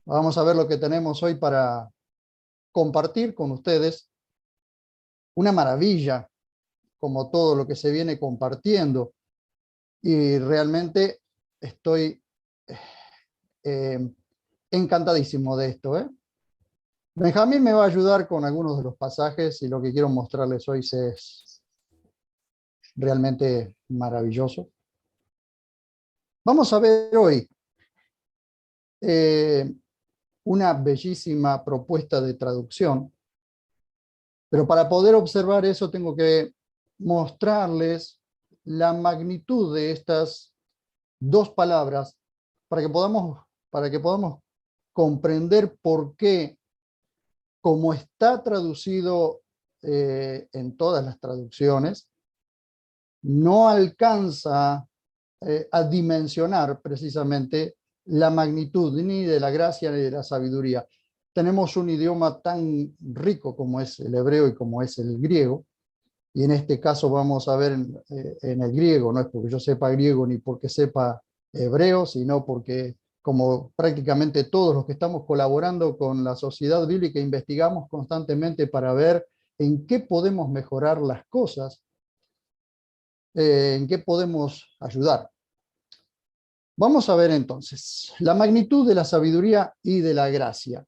Vamos a ver lo que tenemos hoy para compartir con ustedes. Una maravilla, como todo lo que se viene compartiendo. Y realmente estoy eh, encantadísimo de esto, ¿eh? Benjamín me va a ayudar con algunos de los pasajes y lo que quiero mostrarles hoy es realmente maravilloso. Vamos a ver hoy eh, una bellísima propuesta de traducción, pero para poder observar eso tengo que mostrarles la magnitud de estas dos palabras para que podamos comprender por qué, como está traducido en todas las traducciones, no alcanza a dimensionar precisamente la magnitud ni de la gracia ni de la sabiduría. Tenemos un idioma tan rico como es el hebreo y como es el griego, y en este caso vamos a ver en el griego, no es porque yo sepa griego ni porque sepa hebreo, sino porque como prácticamente todos los que estamos colaborando con la Sociedad Bíblica investigamos constantemente para ver en qué podemos mejorar las cosas, en qué podemos ayudar. Vamos a ver entonces la magnitud de la sabiduría y de la gracia.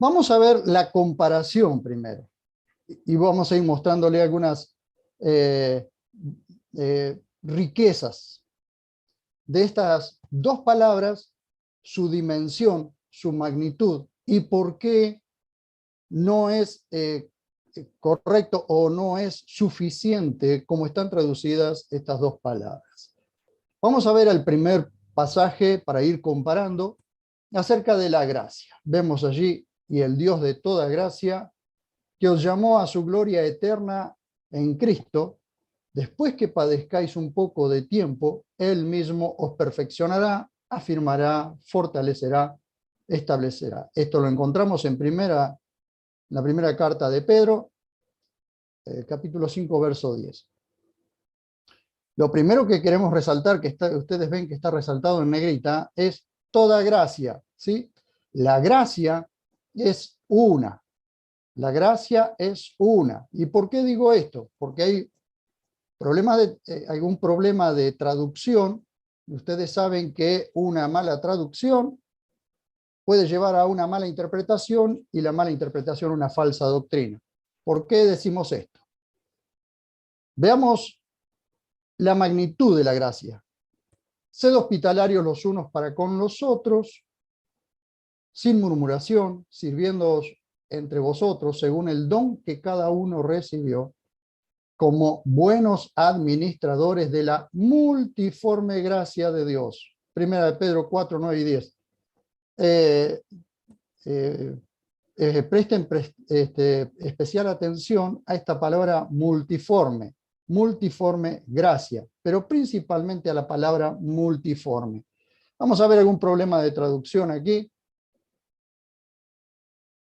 Vamos a ver la comparación primero y vamos a ir mostrándole algunas eh, riquezas de estas dos palabras, su dimensión, su magnitud y por qué no es correcto o no es suficiente como están traducidas estas dos palabras. Vamos a ver el primer pasaje para ir comparando acerca de la gracia. Vemos allí, y el Dios de toda gracia, que os llamó a su gloria eterna en Cristo, después que padezcáis un poco de tiempo, Él mismo os perfeccionará, afirmará, fortalecerá, establecerá. Esto lo encontramos en la primera carta de Pedro, capítulo 5, verso 10. Lo primero que queremos resaltar, que ustedes ven que está resaltado en negrita, es toda gracia, ¿sí? La gracia es una. La gracia es una. ¿Y por qué digo esto? Porque hay algún problema de traducción. Ustedes saben que una mala traducción puede llevar a una mala interpretación y la mala interpretación a una falsa doctrina. ¿Por qué decimos esto? Veamos la magnitud de la gracia. Sed hospitalarios los unos para con los otros, sin murmuración, sirviéndoos entre vosotros según el don que cada uno recibió, como buenos administradores de la multiforme gracia de Dios. Primera de Pedro 4, 9 y 10. Presten especial atención a esta palabra multiforme, multiforme gracia, pero principalmente a la palabra multiforme. Vamos a ver algún problema de traducción aquí,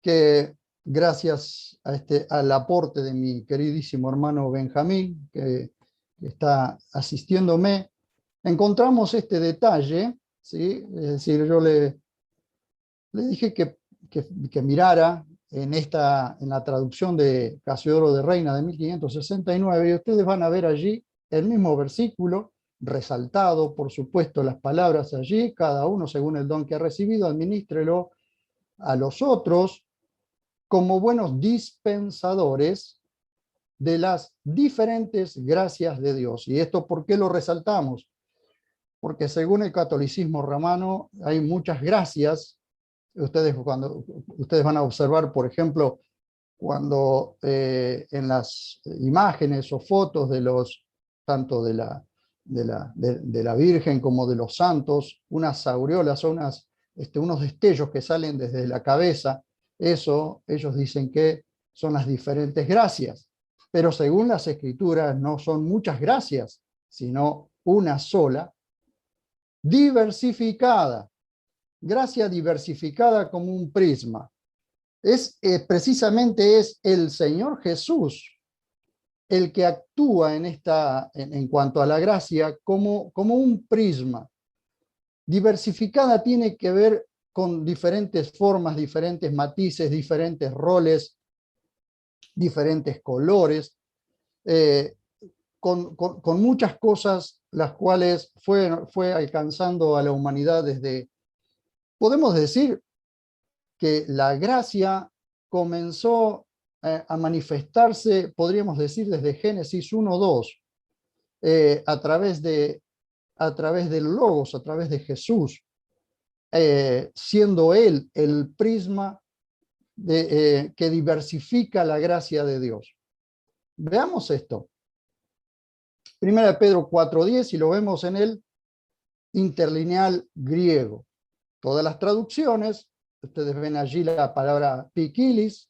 que gracias al aporte de mi queridísimo hermano Benjamín, que está asistiéndome, encontramos este detalle, ¿sí? Es decir, yo le dije que mirara en la traducción de Casiodoro de Reina de 1569, y ustedes van a ver allí el mismo versículo, resaltado, por supuesto, las palabras allí, cada uno según el don que ha recibido, administrelo a los otros como buenos dispensadores de las diferentes gracias de Dios. ¿Y esto por qué lo resaltamos? Porque según el catolicismo romano hay muchas gracias. Ustedes van a observar, por ejemplo, cuando en las imágenes o fotos tanto de la Virgen como de los santos, unas aureolas o unos destellos que salen desde la cabeza, eso ellos dicen que son las diferentes gracias. Pero según las escrituras no son muchas gracias, sino una sola, diversificada. Gracia diversificada como un prisma. Precisamente es el Señor Jesús el que actúa en cuanto a la gracia como un prisma. Diversificada tiene que ver con diferentes formas, diferentes matices, diferentes roles, diferentes colores, con muchas cosas las cuales fue alcanzando a la humanidad desde, podemos decir que la gracia comenzó a manifestarse, podríamos decir, desde Génesis 1:2, a través del Logos, a través de Jesús, siendo Él el prisma que diversifica la gracia de Dios. Veamos esto. Primera de Pedro 4:10, y lo vemos en el interlineal griego. Todas las traducciones, ustedes ven allí la palabra pikilis,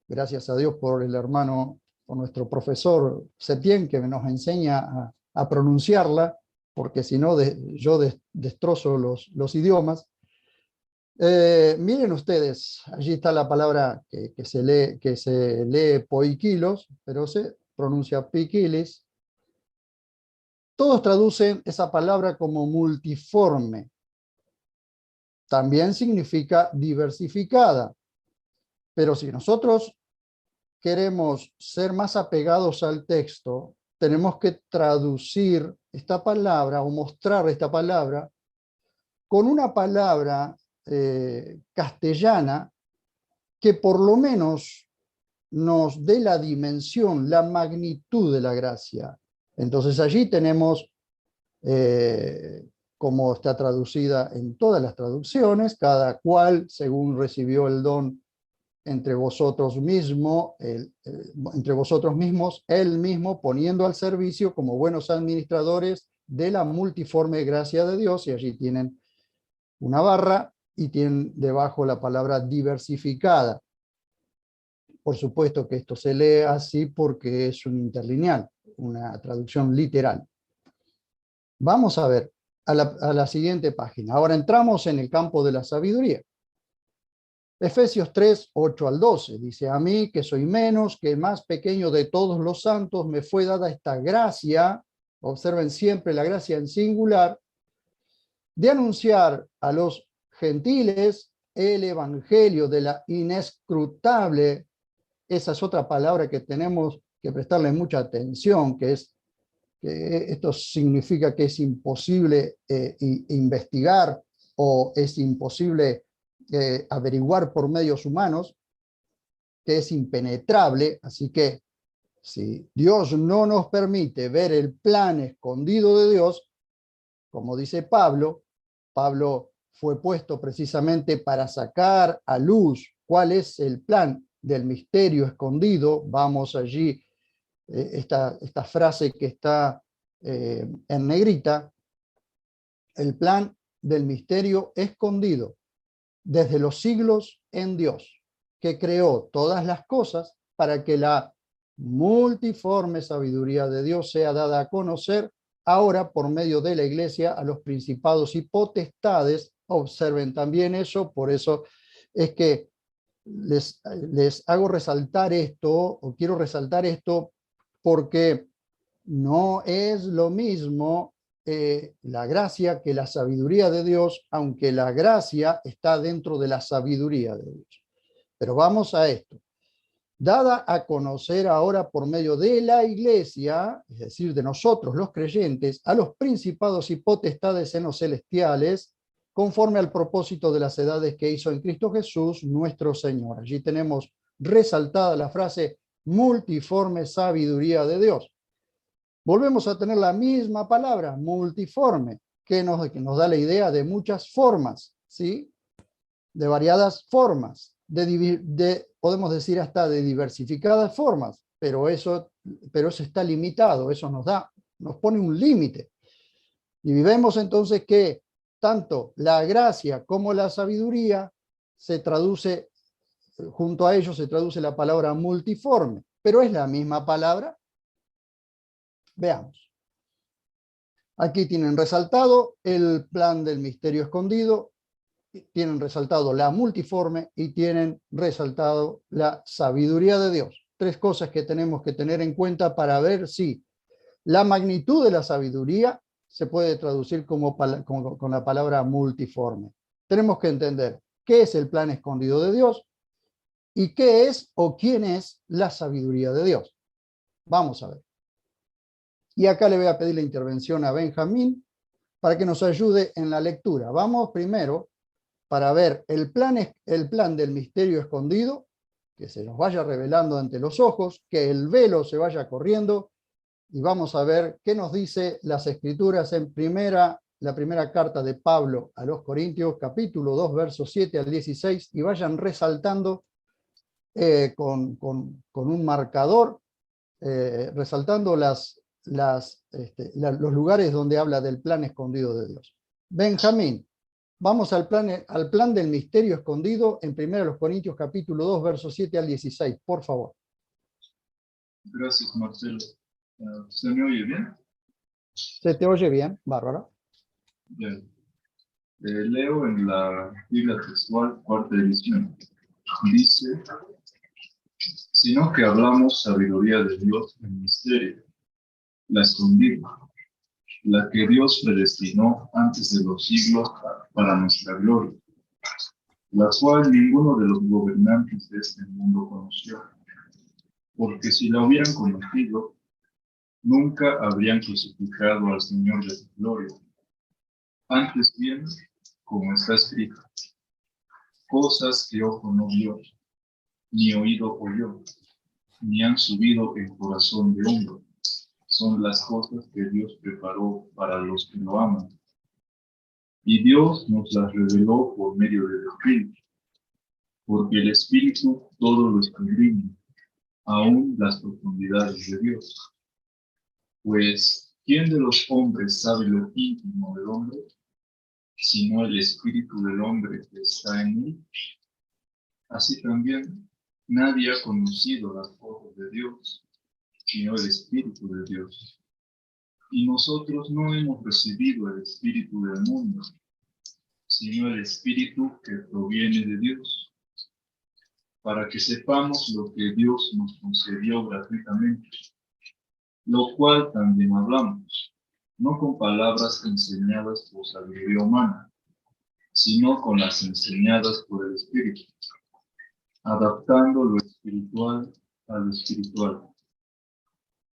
gracias a Dios por el hermano, por nuestro profesor Septién, que nos enseña a pronunciarla, porque si no yo destrozo los idiomas. Miren ustedes, allí está la palabra que se lee poikilos, pero se pronuncia pikilis. Todos traducen esa palabra como multiforme. También significa diversificada. Pero si nosotros queremos ser más apegados al texto, tenemos que traducir esta palabra o mostrar esta palabra con una palabra castellana que por lo menos nos dé la dimensión, la magnitud de la gracia. Entonces allí tenemos, como está traducida en todas las traducciones, cada cual según recibió el don entre vosotros mismos, él mismo poniendo al servicio como buenos administradores de la multiforme gracia de Dios, y allí tienen una barra y tienen debajo la palabra diversificada. Por supuesto que esto se lee así porque es un interlineal, una traducción literal. Vamos a ver a la siguiente página. Ahora entramos en el campo de la sabiduría. Efesios 3:8-12 dice: a mí, que soy menos que el más pequeño de todos los santos, me fue dada esta gracia, observen siempre la gracia en singular, de anunciar a los gentiles el evangelio de la inescrutable. Esa es otra palabra que tenemos que prestarle mucha atención, que esto significa que es imposible investigar o es imposible averiguar por medios humanos, que es impenetrable. Así que si Dios no nos permite ver el plan escondido de Dios, como dice Pablo fue puesto precisamente para sacar a luz cuál es el plan del misterio escondido. Vamos allí, esta frase que está en negrita, el plan del misterio escondido desde los siglos en Dios, que creó todas las cosas para que la multiforme sabiduría de Dios sea dada a conocer ahora por medio de la Iglesia a los principados y potestades. Observen también eso, por eso es que les hago resaltar esto, o quiero resaltar esto, porque no es lo mismo la gracia que la sabiduría de Dios, aunque la gracia está dentro de la sabiduría de Dios. Pero vamos a esto. Dada a conocer ahora por medio de la Iglesia, es decir, de nosotros los creyentes, a los principados y potestades en los celestiales, conforme al propósito de las edades que hizo en Cristo Jesús, nuestro Señor. Allí tenemos resaltada la frase multiforme sabiduría de Dios. Volvemos a tener la misma palabra, multiforme, que nos da la idea de muchas formas, ¿sí? De variadas formas, podemos decir hasta de diversificadas formas, pero eso está limitado, eso nos pone un límite. Y vemos entonces que tanto la gracia como la sabiduría se traduce, junto a ellos se traduce la palabra multiforme, pero es la misma palabra. Veamos. Aquí tienen resaltado el plan del misterio escondido, tienen resaltado la multiforme y tienen resaltado la sabiduría de Dios. Tres cosas que tenemos que tener en cuenta para ver si la magnitud de la sabiduría se puede traducir con la palabra multiforme. Tenemos que entender qué es el plan escondido de Dios y qué es o quién es la sabiduría de Dios. Vamos a ver. Y acá le voy a pedir la intervención a Benjamín para que nos ayude en la lectura. Vamos primero para ver el plan del misterio escondido, que se nos vaya revelando ante los ojos, que el velo se vaya corriendo, y vamos a ver qué nos dice las Escrituras en la primera carta de Pablo a los Corintios, capítulo 2, versos 7 al 16, y vayan resaltando con un marcador, resaltando los lugares donde habla del plan escondido de Dios. Benjamín, vamos al plan del misterio escondido en 1 Corintios capítulo 2, versos 7 al 16, por favor. Gracias, Marcelo. ¿Se me oye bien? ¿Se te oye bien, Bárbara? Bien. Leo en la Biblia textual, cuarta edición. Dice, sino que hablamos sabiduría de Dios en misterio, la escondida, la que Dios predestinó antes de los siglos para nuestra gloria, la cual ninguno de los gobernantes de este mundo conoció, porque si la hubieran conocido, nunca habrían crucificado al Señor de su gloria. Antes bien, como está escrito, cosas que ojo no vio, ni oído oyó, ni han subido en corazón de hombre, son las cosas que Dios preparó para los que lo aman. Y Dios nos las reveló por medio del Espíritu, porque el Espíritu todo lo escudriña, aún las profundidades de Dios. Pues, ¿quién de los hombres sabe lo íntimo del hombre, sino el Espíritu del hombre que está en él? Así también, nadie ha conocido las cosas de Dios, sino el Espíritu de Dios. Y nosotros no hemos recibido el Espíritu del mundo, sino el Espíritu que proviene de Dios, para que sepamos lo que Dios nos concedió gratuitamente, lo cual también hablamos, no con palabras enseñadas por sabiduría humana, sino con las enseñadas por el Espíritu, adaptando lo espiritual a lo espiritual.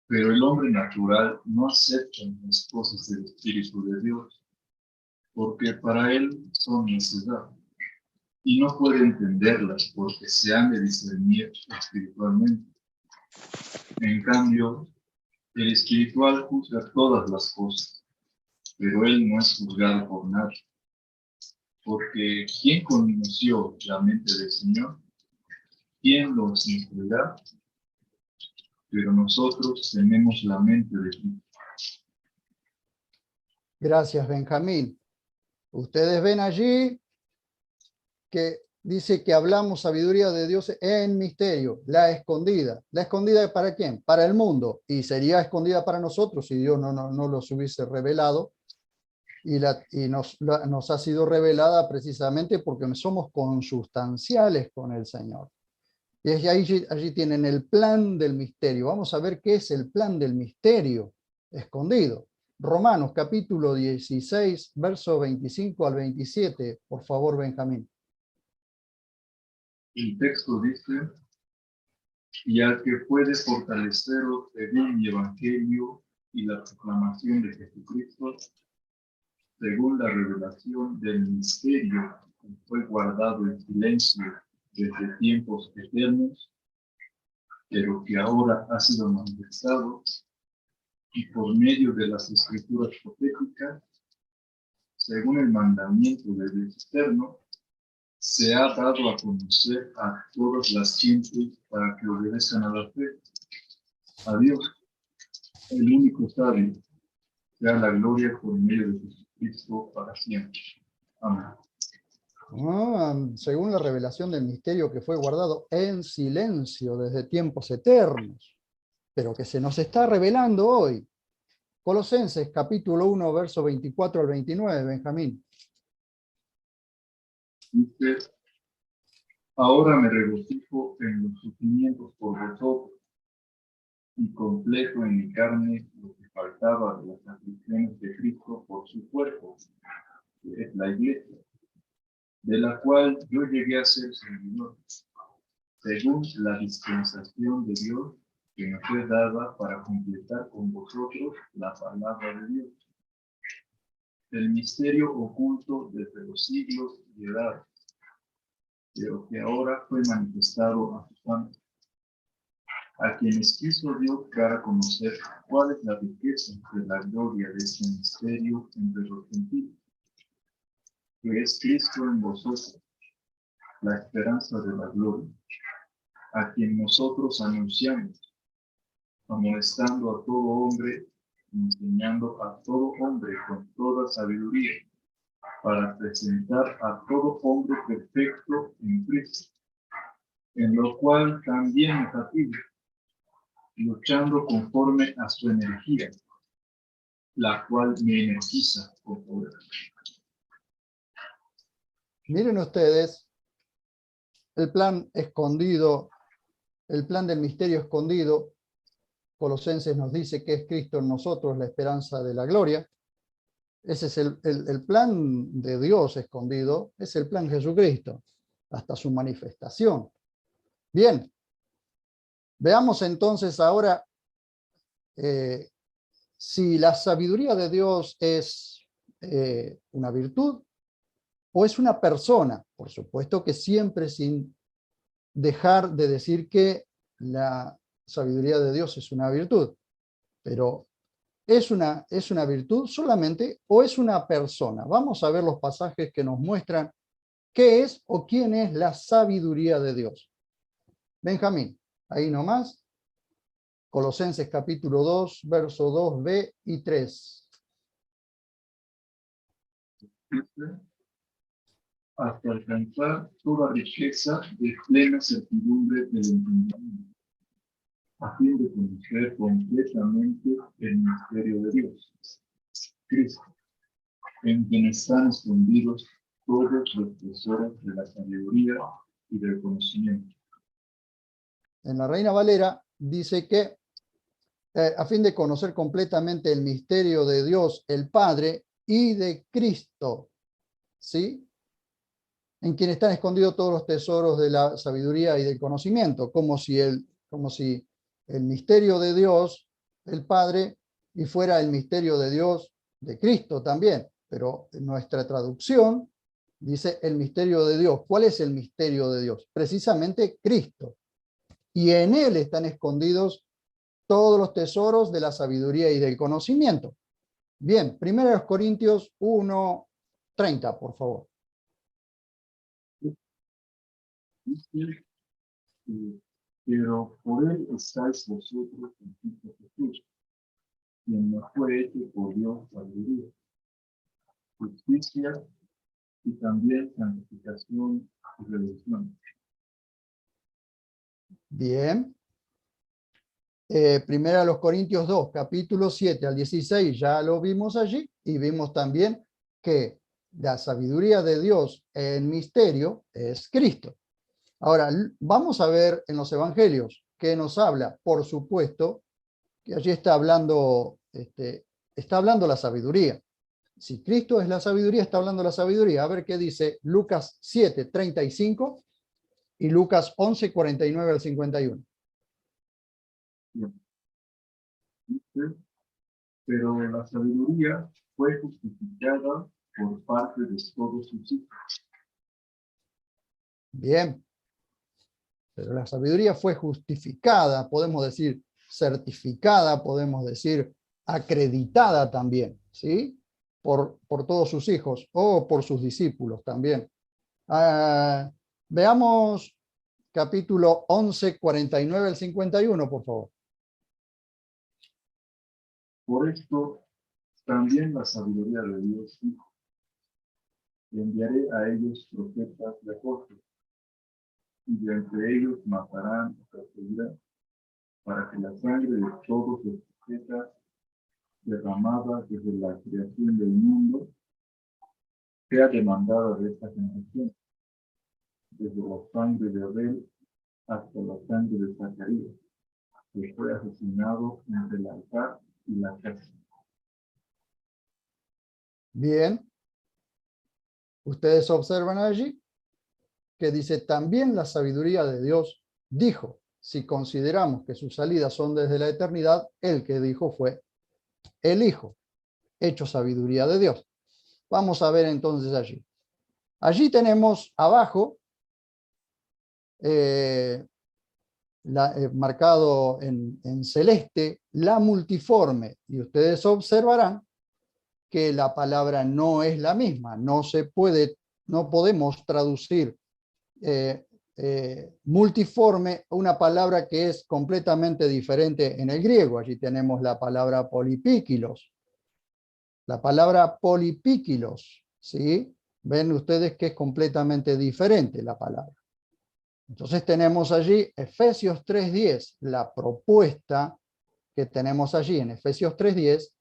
Pero el hombre natural no acepta las cosas del Espíritu de Dios, porque para él son necedad, y no puede entenderlas porque se han de discernir espiritualmente. En cambio, el espiritual juzga todas las cosas, pero él no es juzgado por nadie. Porque ¿quién conoció la mente del Señor? ¿Quién lo instruirá? Pero nosotros tenemos la mente de Cristo. Gracias, Benjamín. Ustedes ven allí que dice que hablamos sabiduría de Dios en misterio, la escondida. ¿La escondida para quién? Para el mundo. Y sería escondida para nosotros si Dios no los hubiese revelado. Y nos ha sido revelada precisamente porque somos consustanciales con el Señor. Y allí tienen el plan del misterio. Vamos a ver qué es el plan del misterio escondido. Romanos capítulo 16, verso 25 al 27. Por favor, Benjamín. El texto dice, y al que puede fortaleceros según mi evangelio y la proclamación de Jesucristo, según la revelación del misterio que fue guardado en silencio desde tiempos eternos, pero que ahora ha sido manifestado, y por medio de las escrituras proféticas, según el mandamiento del Dios eterno, se ha dado a conocer a todas las gentes para que obedezcan a la fe. A Dios, el único sabio, sea la gloria por medio de Jesucristo para siempre. Amén. Según la revelación del misterio que fue guardado en silencio desde tiempos eternos, pero que se nos está revelando hoy. Colosenses capítulo 1, verso 24 al 29, Benjamín. Dice, ahora me regocijo en los sufrimientos por vosotros y completo en mi carne lo que faltaba de las aflicciones de Cristo por su cuerpo, que es la iglesia, de la cual yo llegué a ser servidor, según la dispensación de Dios que me fue dada para completar con vosotros la palabra de Dios, el misterio oculto desde los siglos y edades, pero que ahora fue manifestado a sus santos, a quienes quiso Dios dar a conocer cuál es la riqueza de la gloria de este misterio entre los gentiles, que es Cristo en vosotros, la esperanza de la gloria, a quien nosotros anunciamos, amonestando a todo hombre, enseñando a todo hombre con toda sabiduría, para presentar a todo hombre perfecto en Cristo, en lo cual también me fatigo, luchando conforme a su energía, la cual me energiza con poder. Miren ustedes el plan escondido, el plan del misterio escondido. Colosenses nos dice que es Cristo en nosotros, la esperanza de la gloria. Ese es el plan de Dios escondido, es el plan Jesucristo, hasta su manifestación. Bien, veamos entonces ahora si la sabiduría de Dios es una virtud o es una persona. Por supuesto que siempre sin dejar de decir que la sabiduría de Dios es una virtud, pero ¿es una virtud solamente o es una persona? Vamos a ver los pasajes que nos muestran qué es o quién es la sabiduría de Dios. Benjamín, ahí nomás, Colosenses capítulo 2, verso 2b y 3. Hasta alcanzar toda riqueza de plena certidumbre del entendimiento, a fin de conocer completamente el misterio de Dios, Cristo, en quien están escondidos todos los tesoros de la sabiduría y del conocimiento. En la Reina Valera dice que a fin de conocer completamente el misterio de Dios, el Padre, y de Cristo, ¿sí? En quien están escondidos todos los tesoros de la sabiduría y del conocimiento, como si el misterio de Dios, el Padre, y fuera el misterio de Dios de Cristo también. Pero en nuestra traducción dice el misterio de Dios. ¿Cuál es el misterio de Dios? Precisamente Cristo. Y en él están escondidos todos los tesoros de la sabiduría y del conocimiento. Bien, 1 Corintios 1:30, por favor. Dice, pero por él estáis vosotros en Cristo Jesús, quien nos fue hecho por Dios sabiduría, justicia y también santificación y redención. Bien. 1 Corintios 2, capítulo 7 al 16, ya lo vimos allí, y vimos también que la sabiduría de Dios en misterio es Cristo. Ahora, vamos a ver en los evangelios que nos habla, por supuesto, que allí está hablando la sabiduría. Si Cristo es la sabiduría, está hablando la sabiduría. A ver qué dice Lucas 7:35 y Lucas 11:49 al 51. Dice, pero la sabiduría fue justificada por parte de todos sus hijos. Bien, pero la sabiduría fue justificada, podemos decir certificada, podemos decir acreditada también, ¿sí? Por todos sus hijos o por sus discípulos también. Veamos capítulo 11, 49 al 51, por favor. Por esto, también la sabiduría de Dios dijo, enviaré a ellos profetas y apóstoles, y de entre ellos matarán y perseguirán, para que la sangre de todos los profetas derramada desde la creación del mundo sea demandada de esta generación, desde la sangre de Abel hasta la sangre de Zacarías, que fue asesinado entre el altar y la casa. Bien. ustedes observan allí que dice, también la sabiduría de Dios dijo, si consideramos que sus salidas son desde la eternidad, el que dijo fue el Hijo, hecho sabiduría de Dios. Vamos a ver entonces allí. Allí tenemos abajo, marcado en celeste, la multiforme, y ustedes observarán que la palabra no es la misma, no podemos traducir multiforme una palabra que es completamente diferente en el griego. Allí tenemos la palabra polipíquilos. La palabra polipíquilos, ¿sí? Ven ustedes que es completamente diferente la palabra. Entonces tenemos allí Efesios 3:10, la propuesta que tenemos allí en Efesios 3:10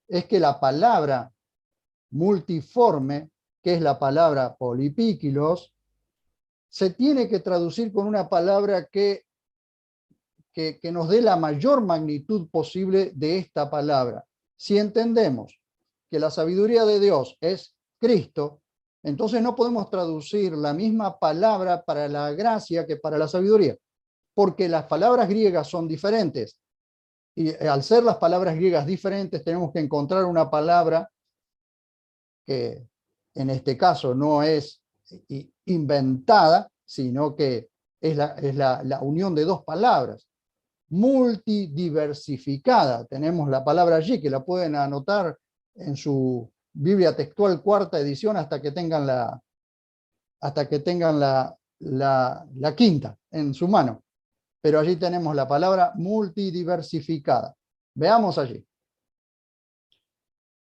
es que la palabra multiforme, que es la palabra polipíquilos, se tiene que traducir con una palabra que nos dé la mayor magnitud posible de esta palabra. Si entendemos que la sabiduría de Dios es Cristo, entonces no podemos traducir la misma palabra para la gracia que para la sabiduría, porque las palabras griegas son diferentes. Y al ser las palabras griegas diferentes, tenemos que encontrar una palabra que en este caso no es inventada, sino que es la unión de dos palabras, multidiversificada. Tenemos la palabra allí, que la pueden anotar en su Biblia textual cuarta edición hasta que tengan la quinta en su mano. Pero allí tenemos la palabra multidiversificada. Veamos allí.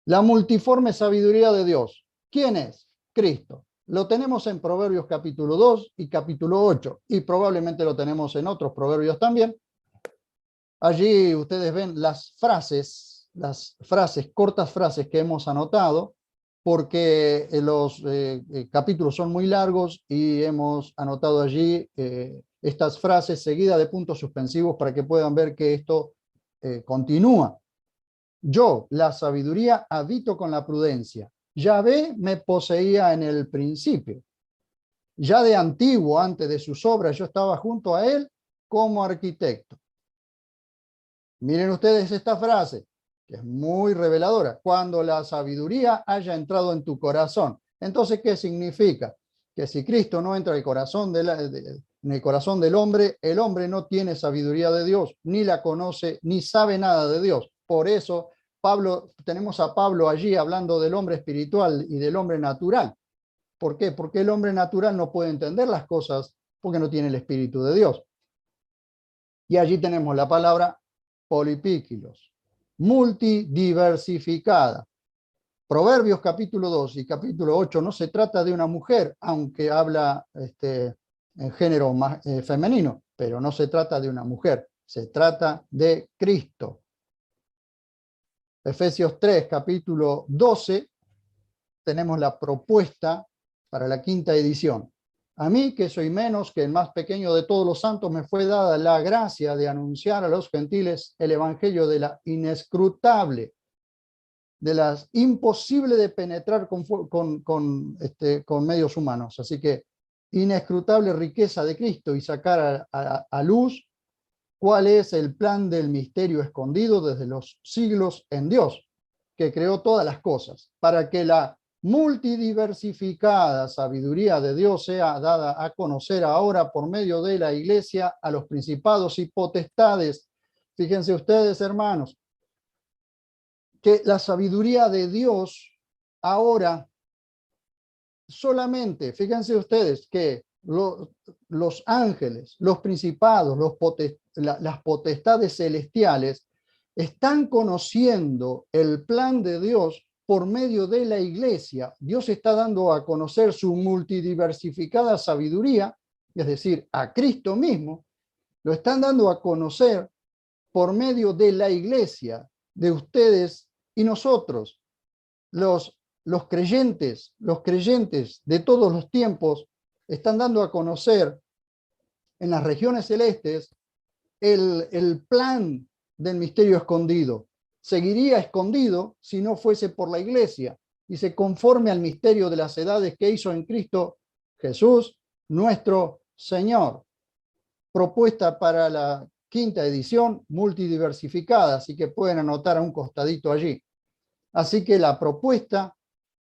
La multiforme sabiduría de Dios. ¿Quién es? Cristo. Lo tenemos en Proverbios capítulo 2 y capítulo 8, y probablemente lo tenemos en otros proverbios también. Allí ustedes ven las cortas frases que hemos anotado, porque los capítulos son muy largos y hemos anotado allí estas frases seguidas de puntos suspensivos para que puedan ver que esto continúa. Yo, la sabiduría, habito con la prudencia. Yahvé me poseía en el principio. Ya de antiguo, antes de sus obras, yo estaba junto a él como arquitecto. Miren ustedes esta frase, que es muy reveladora. Cuando la sabiduría haya entrado en tu corazón. Entonces, ¿qué significa? Que si Cristo no entra en el corazón del hombre, el hombre no tiene sabiduría de Dios, ni la conoce, ni sabe nada de Dios. Por eso tenemos a Pablo allí hablando del hombre espiritual y del hombre natural. ¿Por qué? Porque el hombre natural no puede entender las cosas porque no tiene el Espíritu de Dios. Y allí tenemos la palabra polipíquilos, multidiversificada. Proverbios capítulo 2 y capítulo 8 no se trata de una mujer, aunque habla en género femenino, pero no se trata de una mujer, se trata de Cristo. Efesios 3, capítulo 12, tenemos la propuesta para la quinta edición. A mí, que soy menos que el más pequeño de todos los santos, me fue dada la gracia de anunciar a los gentiles el evangelio de la inescrutable, de las imposible de penetrar con medios humanos. Así que inescrutable riqueza de Cristo y sacar a luz cuál es el plan del misterio escondido desde los siglos en Dios, que creó todas las cosas, para que la multidiversificada sabiduría de Dios sea dada a conocer ahora por medio de la Iglesia a los principados y potestades. Fíjense ustedes, hermanos, que la sabiduría de Dios ahora solamente, fíjense ustedes que los ángeles, los principados, las potestades celestiales están conociendo el plan de Dios por medio de la Iglesia. Dios está dando a conocer su multidiversificada sabiduría, es decir, a Cristo mismo, lo están dando a conocer por medio de la Iglesia, de ustedes y nosotros, los creyentes de todos los tiempos, están dando a conocer en las regiones celestes el plan del misterio escondido. Seguiría escondido si no fuese por la Iglesia, Dice, conforme al misterio de las edades que hizo en Cristo Jesús, nuestro Señor. Propuesta para la quinta edición, multidiversificada, así que pueden anotar a un costadito allí. Así que la propuesta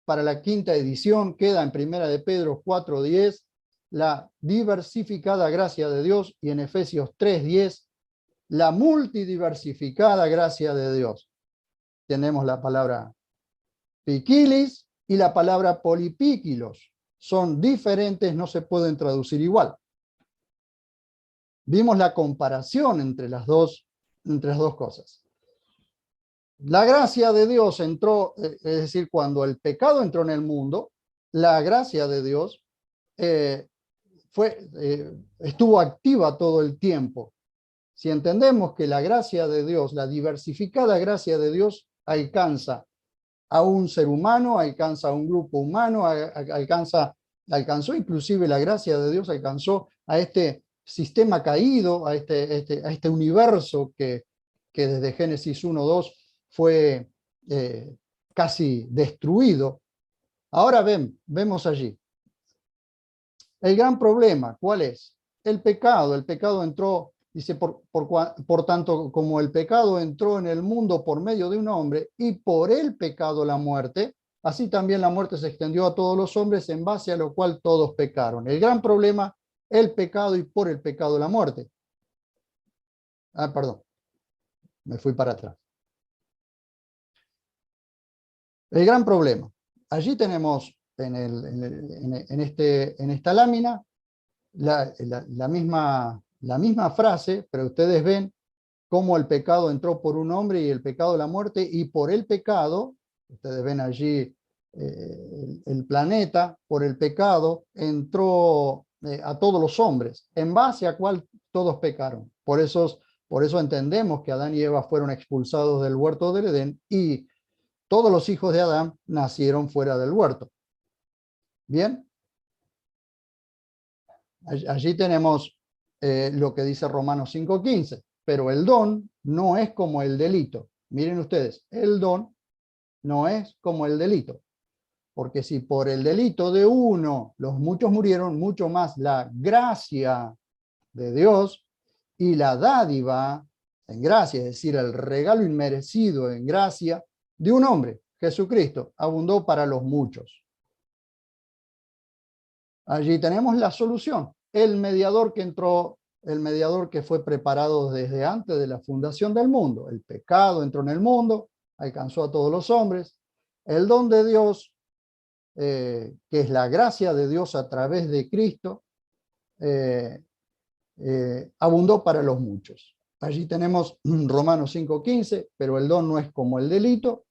para la quinta edición queda en Primera de Pedro 4:10, la diversificada gracia de Dios, y en Efesios 3:10, la multidiversificada gracia de Dios. Tenemos la palabra piquilis y la palabra polipíquilos. Son diferentes, no se pueden traducir igual. Vimos la comparación entre las dos cosas. La gracia de Dios entró, es decir, cuando el pecado entró en el mundo, la gracia de Dios estuvo activa todo el tiempo. Si entendemos que la gracia de Dios, la diversificada gracia de Dios, alcanza a un ser humano, alcanza a un grupo humano, alcanzó inclusive la gracia de Dios, alcanzó a este sistema caído, a este universo que desde Génesis 1:2 fue casi destruido. Ahora vemos allí. El gran problema, ¿cuál es? El pecado entró, dice, por tanto, como el pecado entró en el mundo por medio de un hombre, y por el pecado la muerte, así también la muerte se extendió a todos los hombres, en base a lo cual todos pecaron. El gran problema, el pecado, y por el pecado la muerte. Perdón, me fui para atrás. El gran problema. Allí tenemos en esta lámina la misma frase, pero ustedes ven cómo el pecado entró por un hombre y el pecado la muerte, y por el pecado, ustedes ven allí el planeta, por el pecado entró a todos los hombres, en base a cual todos pecaron. Por eso entendemos que Adán y Eva fueron expulsados del huerto del Edén, y todos los hijos de Adán nacieron fuera del huerto. Bien. Allí tenemos lo que dice Romanos 5:15, pero el don no es como el delito. Miren ustedes, el don no es como el delito, porque si por el delito de uno los muchos murieron, mucho más la gracia de Dios y la dádiva en gracia, es decir, el regalo inmerecido en gracia de un hombre, Jesucristo, abundó para los muchos. Allí tenemos la solución, el mediador que fue preparado desde antes de la fundación del mundo. El pecado entró en el mundo, alcanzó a todos los hombres. El don de Dios, que es la gracia de Dios a través de Cristo, abundó para los muchos. Allí tenemos Romanos 5:15, pero el don no es como el delito,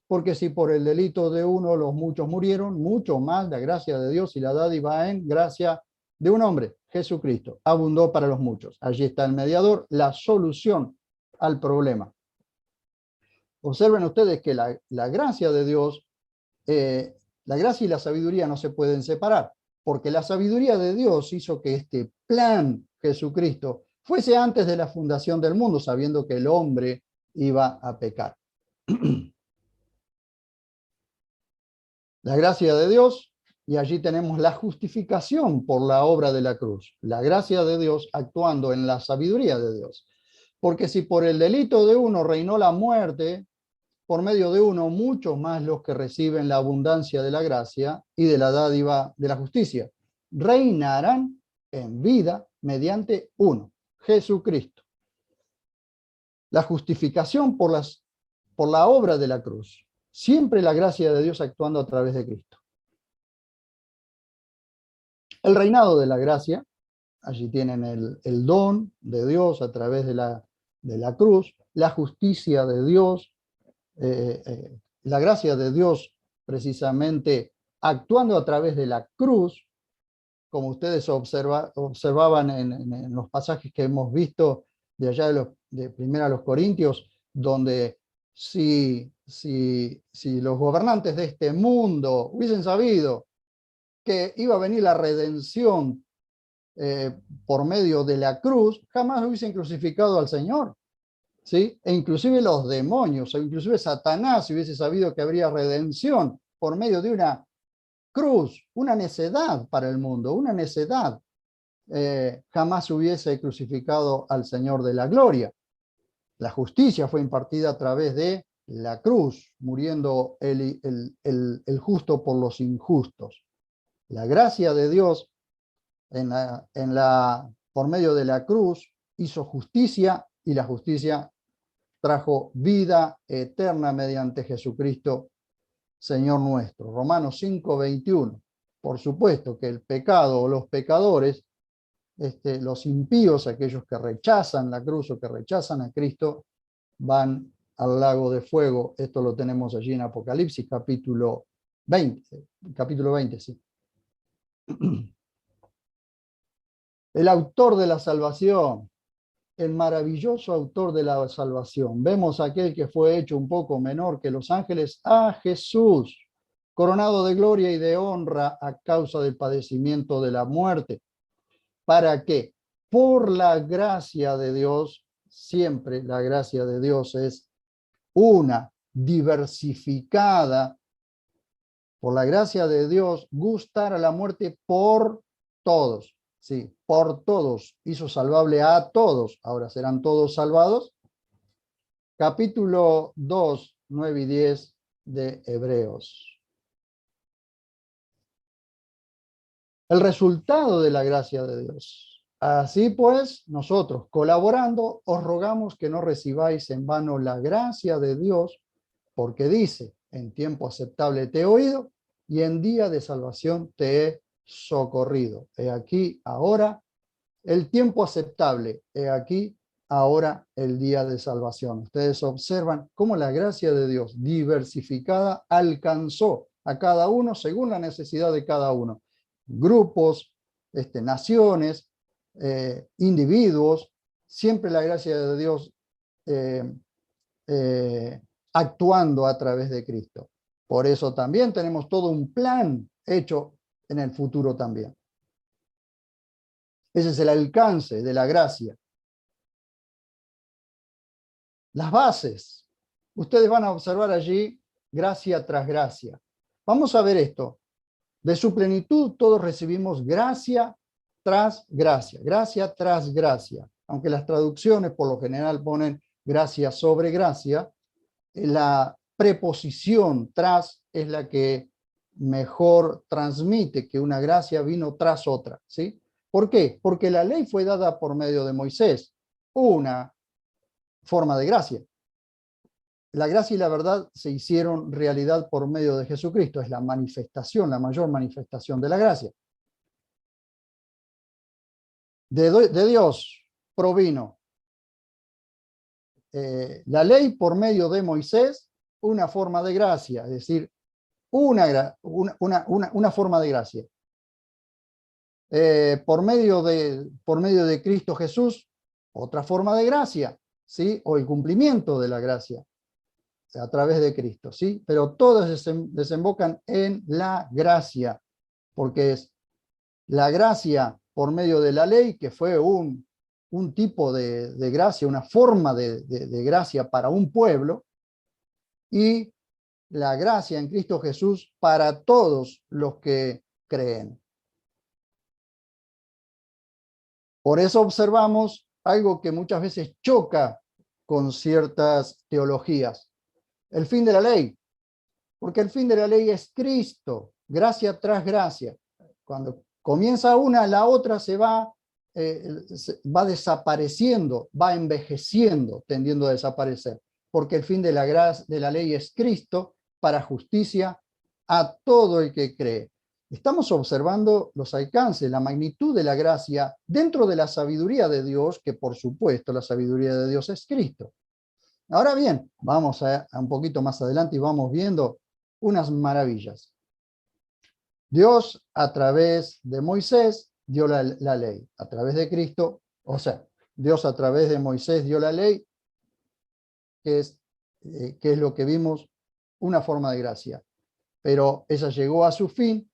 porque si por el delito de uno los muchos murieron, mucho más la gracia de Dios y la dádiva en gracia de un hombre, Jesucristo, abundó para los muchos. Allí está el mediador, la solución al problema. Observen ustedes que la gracia de Dios, la gracia y la sabiduría no se pueden separar, porque la sabiduría de Dios hizo que este plan Jesucristo fuese antes de la fundación del mundo, sabiendo que el hombre iba a pecar. La gracia de Dios, y allí tenemos la justificación por la obra de la cruz. La gracia de Dios actuando en la sabiduría de Dios. Porque si por el delito de uno reinó la muerte, por medio de uno, muchos más los que reciben la abundancia de la gracia y de la dádiva de la justicia reinarán en vida mediante uno, Jesucristo. La justificación por la obra de la cruz. Siempre la gracia de Dios actuando a través de Cristo. El reinado de la gracia, allí tienen el don de Dios a través de la cruz, la justicia de Dios, la gracia de Dios precisamente actuando a través de la cruz, como ustedes observaban en los pasajes que hemos visto de allá de Primera a los Corintios, donde si los gobernantes de este mundo hubiesen sabido que iba a venir la redención por medio de la cruz, jamás hubiesen crucificado al Señor, ¿sí? E inclusive los demonios, o inclusive Satanás, si hubiese sabido que habría redención por medio de una cruz, una necedad para el mundo, una necedad. Jamás hubiese crucificado al Señor de la gloria. La justicia fue impartida a través de la cruz, muriendo el justo por los injustos. La gracia de Dios por medio de la cruz hizo justicia, y la justicia trajo vida eterna mediante Jesucristo, Señor nuestro. Romanos 5:21. Por supuesto que el pecado o los pecadores, los impíos, aquellos que rechazan la cruz o que rechazan a Cristo, van al lago de fuego. Esto lo tenemos allí en Apocalipsis, capítulo 20, sí. El autor de la salvación, el maravilloso autor de la salvación. Vemos a aquel que fue hecho un poco menor que los ángeles, a Jesús, coronado de gloria y de honra a causa del padecimiento de la muerte. ¿Para qué? Por la gracia de Dios, siempre la gracia de Dios es una, diversificada. Por la gracia de Dios, gustar a la muerte por todos. Sí, por todos. Hizo salvable a todos. Ahora serán todos salvados. Capítulo 2, 9 y 10 de Hebreos. El resultado de la gracia de Dios. Así pues, nosotros, colaborando, os rogamos que no recibáis en vano la gracia de Dios, porque dice, en tiempo aceptable te he oído, y en día de salvación te he socorrido. He aquí ahora el tiempo aceptable, he aquí ahora el día de salvación. Ustedes observan cómo la gracia de Dios diversificada alcanzó a cada uno según la necesidad de cada uno. Grupos, naciones, individuos, siempre la gracia de Dios actuando a través de Cristo. Por eso también tenemos todo un plan hecho en el futuro también. Ese es el alcance de la gracia. Las bases. Ustedes van a observar allí gracia tras gracia. Vamos a ver esto. De su plenitud todos recibimos gracia tras gracia, gracia tras gracia. Aunque las traducciones por lo general ponen gracia sobre gracia, la preposición tras es la que mejor transmite que una gracia vino tras otra, ¿sí? ¿Por qué? Porque la ley fue dada por medio de Moisés, una forma de gracia. La gracia y la verdad se hicieron realidad por medio de Jesucristo, es la manifestación, la mayor manifestación de la gracia. De Dios provino la ley por medio de Moisés, una forma de gracia, es decir, una forma de gracia. Por medio de Cristo Jesús, otra forma de gracia, ¿sí? O el cumplimiento de la gracia a través de Cristo, ¿sí? Pero todos desembocan en la gracia, porque es la gracia por medio de la ley, que fue un tipo de gracia, una forma de gracia para un pueblo, y la gracia en Cristo Jesús para todos los que creen. Por eso observamos algo que muchas veces choca con ciertas teologías. El fin de la ley, porque el fin de la ley es Cristo, gracia tras gracia. Cuando comienza una, la otra se va desapareciendo, va envejeciendo, tendiendo a desaparecer, porque el fin de la ley es Cristo para justicia a todo el que cree. Estamos observando los alcances, la magnitud de la gracia dentro de la sabiduría de Dios, que por supuesto la sabiduría de Dios es Cristo. Ahora bien, vamos a un poquito más adelante y vamos viendo unas maravillas. Dios a través de Moisés dio la ley, a través de Cristo, o sea, Dios a través de Moisés dio la ley, que es lo que vimos, una forma de gracia. Pero ella llegó a su fin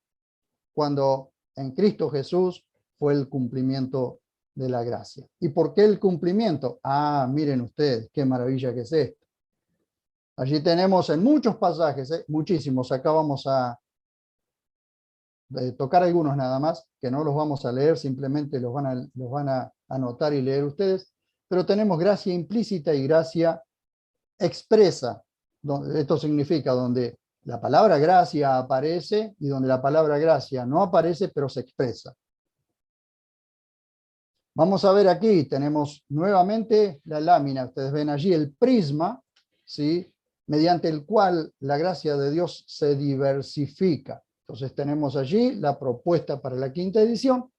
cuando en Cristo Jesús fue el cumplimiento de la gracia. ¿Y por qué el cumplimiento? Miren ustedes, qué maravilla que es esto. Allí tenemos en muchos pasajes, muchísimos, acá vamos a tocar algunos nada más, que no los vamos a leer, simplemente los van a anotar y leer ustedes, pero tenemos gracia implícita y gracia expresa. Esto significa donde la palabra gracia aparece y donde la palabra gracia no aparece, pero se expresa. Vamos a ver aquí, tenemos nuevamente la lámina, ustedes ven allí el prisma, ¿sí? Mediante el cual la gracia de Dios se diversifica. Entonces tenemos allí la propuesta para la quinta edición,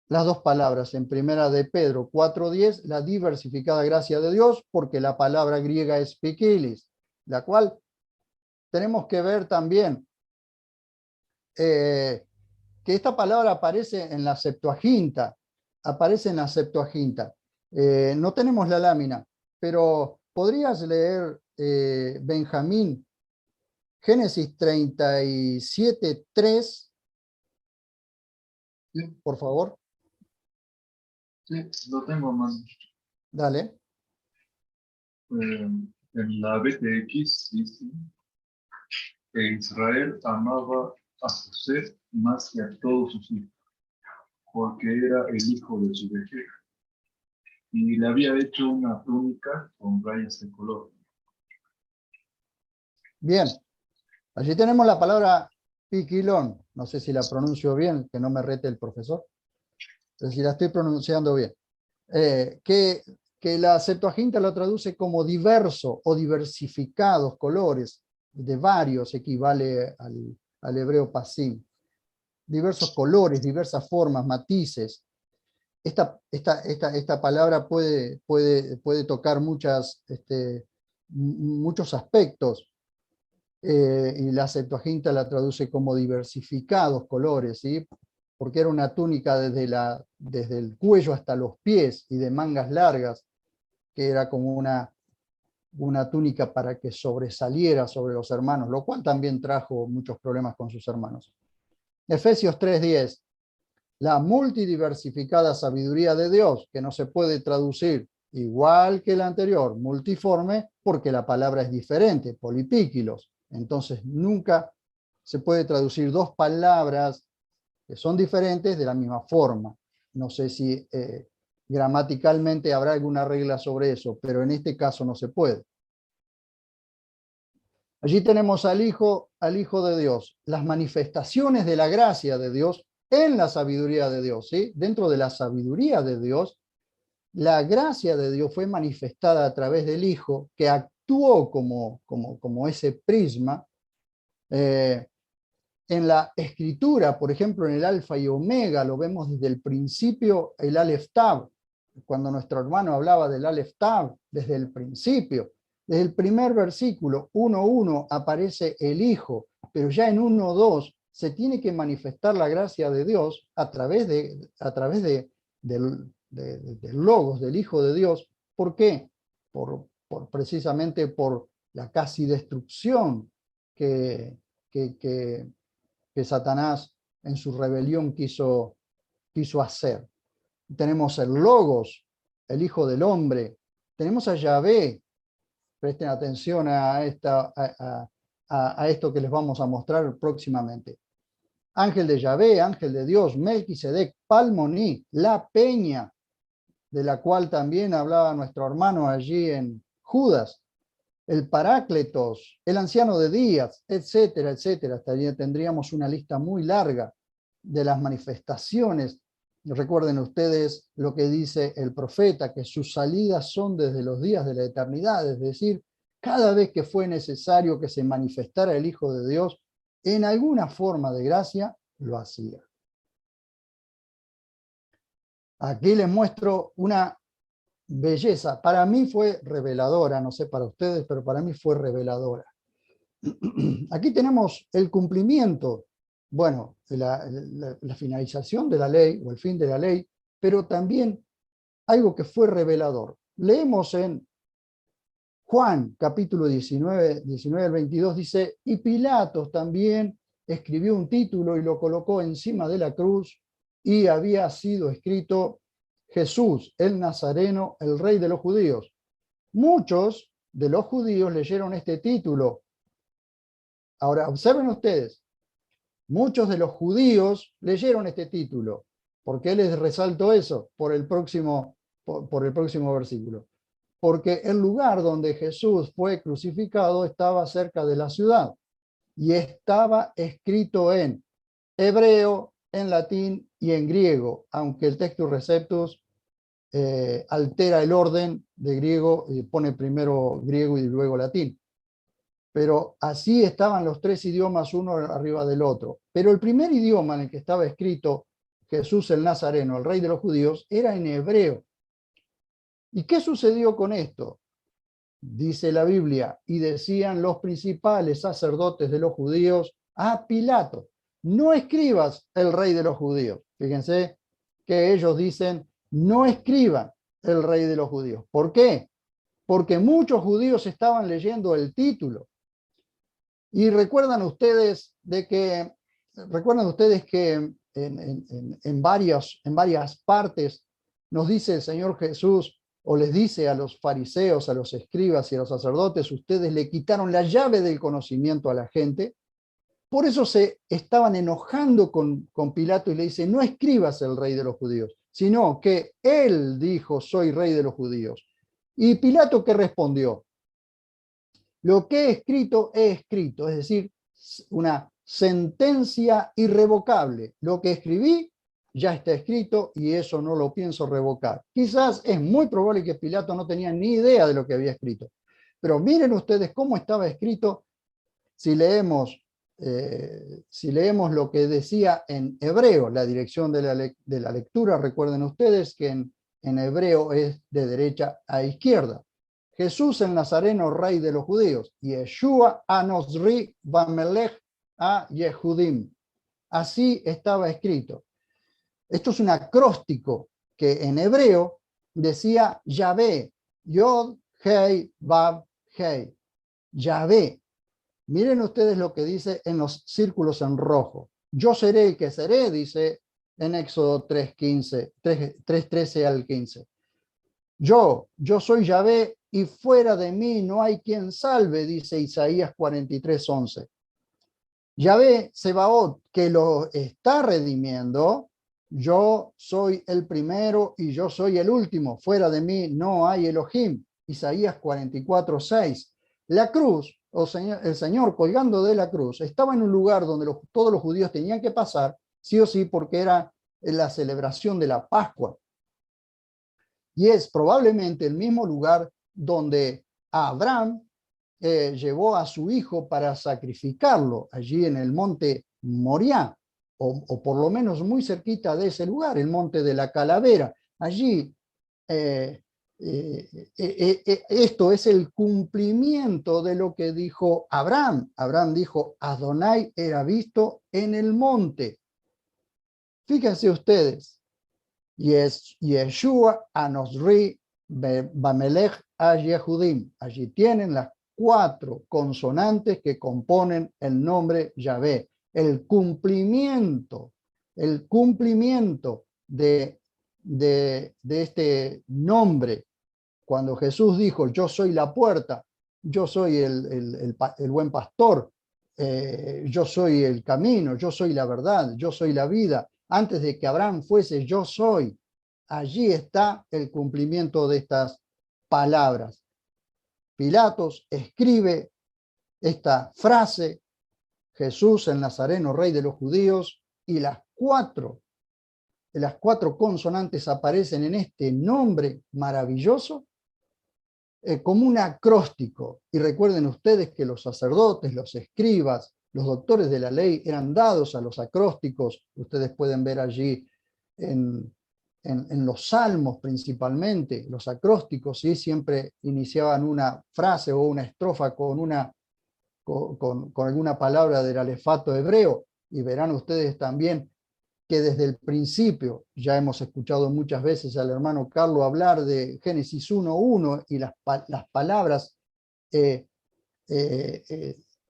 las dos palabras en primera de Pedro 4:10, la diversificada gracia de Dios, porque la palabra griega es pikilis, la cual tenemos que ver también que esta palabra aparece en la Septuaginta, no tenemos la lámina, pero ¿podrías leer, Benjamín, Génesis 37:3, Sí, por favor? sí, lo tengo a mano. Dale. En la BTX dice que Israel amaba a José más que a todos sus hijos, porque era el hijo de su vejez, y le había hecho una túnica con rayas de color. Bien. Allí tenemos la palabra piquilón. No sé si la pronuncio bien, que no me rete el profesor. Si la estoy pronunciando bien. Que la Septuaginta lo traduce como diverso o diversificados colores, de varios, equivale al hebreo pasim. Diversos colores, diversas formas, matices. Esta palabra puede tocar muchos aspectos. Y la Septuaginta la traduce como diversificados colores, ¿sí? Porque era una túnica desde el cuello hasta los pies y de mangas largas, que era como una túnica para que sobresaliera sobre los hermanos, lo cual también trajo muchos problemas con sus hermanos. Efesios 3:10, la multidiversificada sabiduría de Dios, que no se puede traducir igual que la anterior, multiforme, porque la palabra es diferente, polipíquilos. Entonces nunca se puede traducir dos palabras que son diferentes de la misma forma. No sé si gramaticalmente habrá alguna regla sobre eso, pero en este caso no se puede. Allí tenemos al Hijo de Dios, las manifestaciones de la gracia de Dios en la sabiduría de Dios, ¿sí? Dentro de la sabiduría de Dios, la gracia de Dios fue manifestada a través del Hijo, que actuó como ese prisma. En la escritura, por ejemplo, en el Alfa y Omega, lo vemos desde el principio, el Aleph Tav, cuando nuestro hermano hablaba del Aleph Tav, desde el principio. Desde el primer versículo, 1:1, aparece el Hijo, pero ya en 1:2 se tiene que manifestar la gracia de Dios a través del Logos, del Hijo de Dios. ¿Por qué? Precisamente por la casi destrucción que Satanás en su rebelión quiso hacer. Tenemos el Logos, el Hijo del Hombre. Tenemos a Yahvé. Presten atención a esto que les vamos a mostrar próximamente. Ángel de Yahvé, ángel de Dios, Melquisedec, Palmoní, la peña, de la cual también hablaba nuestro hermano allí en Judas, el Parácletos, el anciano de días, etcétera, etcétera. Hasta allí tendríamos una lista muy larga de las manifestaciones. Recuerden ustedes lo que dice el profeta, que sus salidas son desde los días de la eternidad, es decir, cada vez que fue necesario que se manifestara el Hijo de Dios en alguna forma de gracia, lo hacía. Aquí les muestro una belleza. Para mí fue reveladora, no sé para ustedes, pero para mí fue reveladora. Aquí tenemos el cumplimiento, bueno, la finalización de la ley o el fin de la ley, pero también algo que fue revelador. Leemos en Juan, capítulo 19 al 22, dice, y Pilatos también escribió un título y lo colocó encima de la cruz, y había sido escrito Jesús, el Nazareno, el Rey de los Judíos. Muchos de los judíos leyeron este título. Ahora, observen ustedes, muchos de los judíos leyeron este título. ¿Por qué les resalto eso? Por el próximo versículo. Porque el lugar donde Jesús fue crucificado estaba cerca de la ciudad y estaba escrito en hebreo, en latín y en griego, aunque el Textus Receptus altera el orden de griego y pone primero griego y luego latín. Pero así estaban los tres idiomas uno arriba del otro. Pero el primer idioma en el que estaba escrito Jesús el Nazareno, el rey de los judíos, era en hebreo. ¿Y qué sucedió con esto? Dice la Biblia, y decían los principales sacerdotes de los judíos a Pilato, no escribas el rey de los judíos. Fíjense que ellos dicen, no escriban el rey de los judíos. ¿Por qué? Porque muchos judíos estaban leyendo el título. Y recuerdan ustedes que en varias partes nos dice el Señor Jesús, o les dice a los fariseos, a los escribas y a los sacerdotes, ustedes le quitaron la llave del conocimiento a la gente. Por eso se estaban enojando con Pilato y le dice, no escribas el rey de los judíos, sino que él dijo, soy rey de los judíos. Y Pilato, ¿qué respondió? Lo que he escrito, es decir, una sentencia irrevocable. Lo que escribí ya está escrito y eso no lo pienso revocar. Quizás es muy probable que Pilato no tenía ni idea de lo que había escrito. Pero miren ustedes cómo estaba escrito si leemos lo que decía en hebreo, la dirección de la lectura. Recuerden ustedes que en hebreo es de derecha a izquierda. Jesús el Nazareno, rey de los judíos. Yeshua Anosri Bamelech a Yehudim. Así estaba escrito. Esto es un acróstico que en hebreo decía Yahvé, Yod, Hei, Vav, Hei. Yahvé. Miren ustedes lo que dice en los círculos en rojo. Yo seré el que seré, dice en Éxodo 3:13 al 15. Yo soy Yahvé y fuera de mí no hay quien salve, dice Isaías 43:11. Yahvé Sebaot, que lo está redimiendo, yo soy el primero y yo soy el último, fuera de mí no hay Elohim, Isaías 44:6. La cruz, el Señor colgando de la cruz, estaba en un lugar donde todos los judíos tenían que pasar, sí o sí, porque era la celebración de la Pascua. Y es probablemente el mismo lugar donde Abraham llevó a su hijo para sacrificarlo, allí en el monte Moriah, o por lo menos muy cerquita de ese lugar, el monte de la Calavera. Allí, esto es el cumplimiento de lo que dijo Abraham. Abraham dijo, Adonai era visto en el monte. Fíjense ustedes, y es Yeshua Anosri Bamelech a Yehudim. Allí tienen las 4 consonantes que componen el nombre Yahvé. El cumplimiento de este nombre. Cuando Jesús dijo, yo soy la puerta, yo soy el buen pastor, yo soy el camino, yo soy la verdad, yo soy la vida. Antes de que Abraham fuese, yo soy. Allí está el cumplimiento de estas palabras. Pilatos escribe esta frase, Jesús el Nazareno, rey de los judíos, y las cuatro consonantes aparecen en este nombre maravilloso como un acróstico. Y recuerden ustedes que los sacerdotes, los escribas, los doctores de la ley eran dados a los acrósticos. Ustedes pueden ver allí en los salmos principalmente, los acrósticos, ¿sí? Siempre iniciaban una frase o una estrofa con alguna palabra del alefato hebreo. Y verán ustedes también que desde el principio, ya hemos escuchado muchas veces al hermano Carlos hablar de Génesis 1:1 y las palabras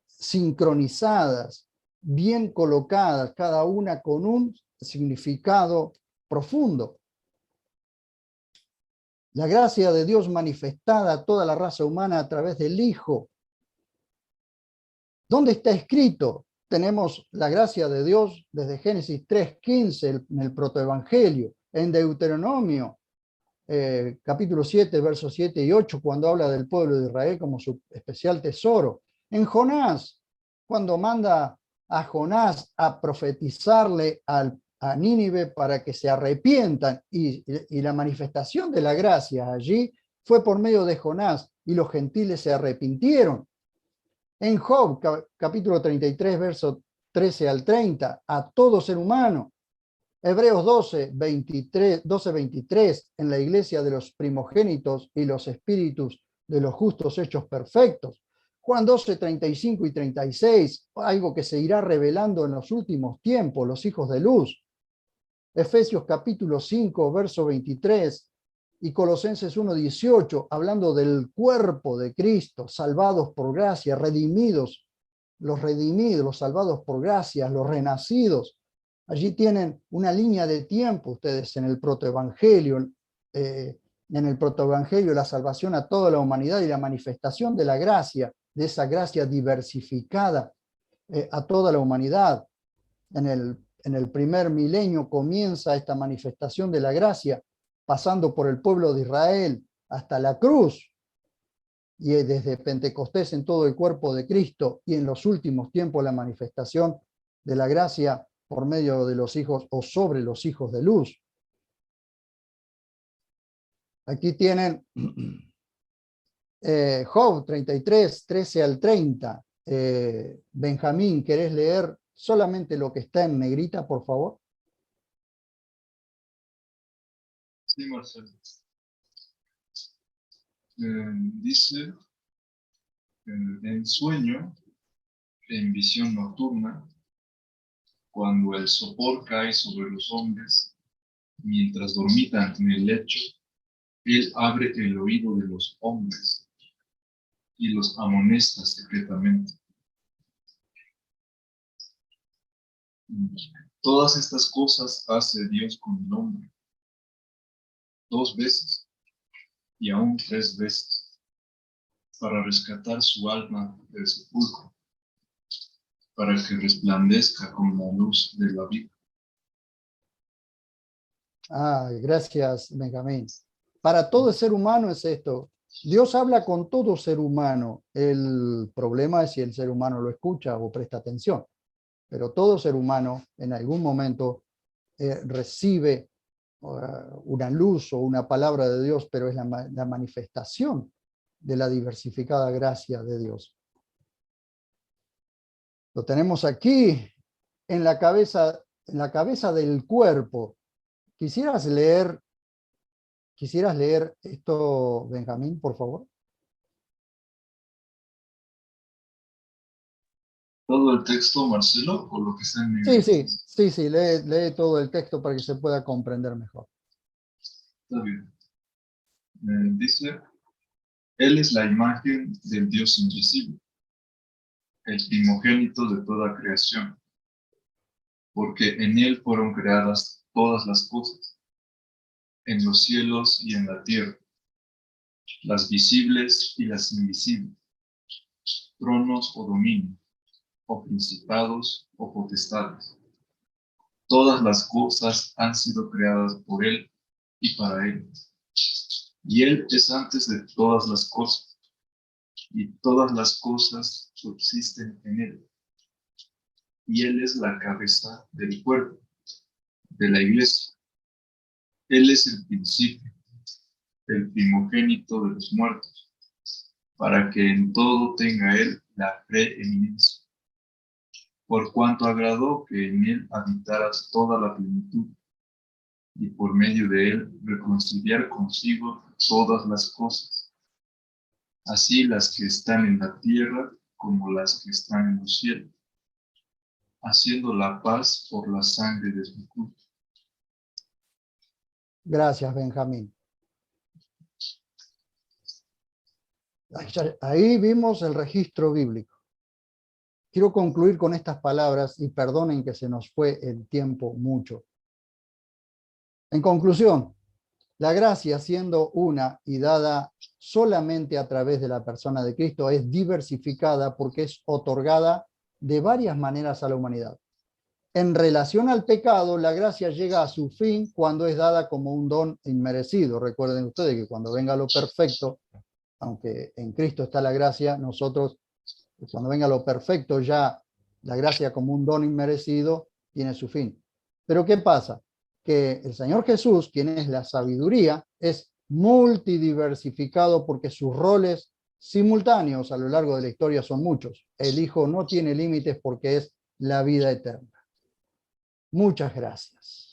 sincronizadas, bien colocadas, cada una con un significado profundo. La gracia de Dios manifestada a toda la raza humana a través del Hijo. ¿Dónde está escrito? Tenemos la gracia de Dios desde Génesis 3:15 en el protoevangelio, en Deuteronomio, capítulo 7, versos 7 y 8, cuando habla del pueblo de Israel como su especial tesoro. En Jonás, cuando manda a Jonás a profetizarle a Nínive para que se arrepientan, y la manifestación de la gracia allí fue por medio de Jonás, y los gentiles se arrepintieron. En Job, capítulo 33, versos 13 al 30, a todo ser humano. Hebreos 12:23, en la iglesia de los primogénitos y los espíritus de los justos hechos perfectos. Juan 12:35 y 36, algo que se irá revelando en los últimos tiempos, los hijos de luz. Efesios capítulo 5, verso 23, y Colosenses 1:18, hablando del cuerpo de Cristo, salvados por gracia, redimidos, los salvados por gracia, los renacidos. Allí tienen una línea de tiempo ustedes en el protoevangelio, la salvación a toda la humanidad y la manifestación de la gracia, de esa gracia diversificada a toda la humanidad. En el primer milenio comienza esta manifestación de la gracia, pasando por el pueblo de Israel hasta la cruz, y desde Pentecostés en todo el cuerpo de Cristo, y en los últimos tiempos la manifestación de la gracia por medio de los hijos o sobre los hijos de luz. Aquí tienen Job 33, 13 al 30. Benjamín, ¿querés leer solamente lo que está en negrita, por favor? Sí, Marcelo. Dice, en sueño, en visión nocturna, cuando el sopor cae sobre los hombres, mientras dormitan en el lecho, él abre el oído de los hombres y los amonesta secretamente. Todas estas cosas hace Dios con el hombre, 2 veces y aún 3 veces, para rescatar su alma del sepulcro, para que resplandezca con la luz de la vida. Gracias, Benjamín. Para todo ser humano es esto. Dios habla con todo ser humano. El problema es si el ser humano lo escucha o presta atención. Pero todo ser humano en algún momento recibe una luz o una palabra de Dios, pero es la manifestación de la diversificada gracia de Dios. Lo tenemos aquí en la cabeza del cuerpo. ¿Quisieras leer esto, Benjamín, por favor? ¿Todo el texto, Marcelo, o lo que está en mi... Sí, lee todo el texto para que se pueda comprender mejor. Está bien. Dice, Él es la imagen del Dios invisible, el primogénito de toda creación, porque en Él fueron creadas todas las cosas, en los cielos y en la tierra, las visibles y las invisibles, tronos o dominios, o principados o potestades. Todas las cosas han sido creadas por Él y para Él. Y Él es antes de todas las cosas, y todas las cosas subsisten en Él. Y Él es la cabeza del cuerpo, de la iglesia. Él es el principio, el primogénito de los muertos, para que en todo tenga Él la preeminencia. Por cuanto agradó que en Él habitaras toda la plenitud, y por medio de Él reconciliar consigo todas las cosas, así las que están en la tierra como las que están en los cielos, haciendo la paz por la sangre de su cruz. Gracias, Benjamín. Ahí vimos el registro bíblico. Quiero concluir con estas palabras y perdonen que se nos fue el tiempo mucho. En conclusión, La gracia, siendo una y dada solamente a través de la persona de Cristo, es diversificada porque es otorgada de varias maneras a la humanidad. En relación al pecado, la gracia llega a su fin cuando es dada como un don inmerecido. Recuerden ustedes que cuando venga lo perfecto, aunque en Cristo está la gracia, nosotros, cuando venga lo perfecto, ya la gracia como un don inmerecido tiene su fin. Pero ¿qué pasa? Que el Señor Jesús, quien es la sabiduría, es multidiversificado porque sus roles simultáneos a lo largo de la historia son muchos. El Hijo no tiene límites porque es la vida eterna. Muchas gracias.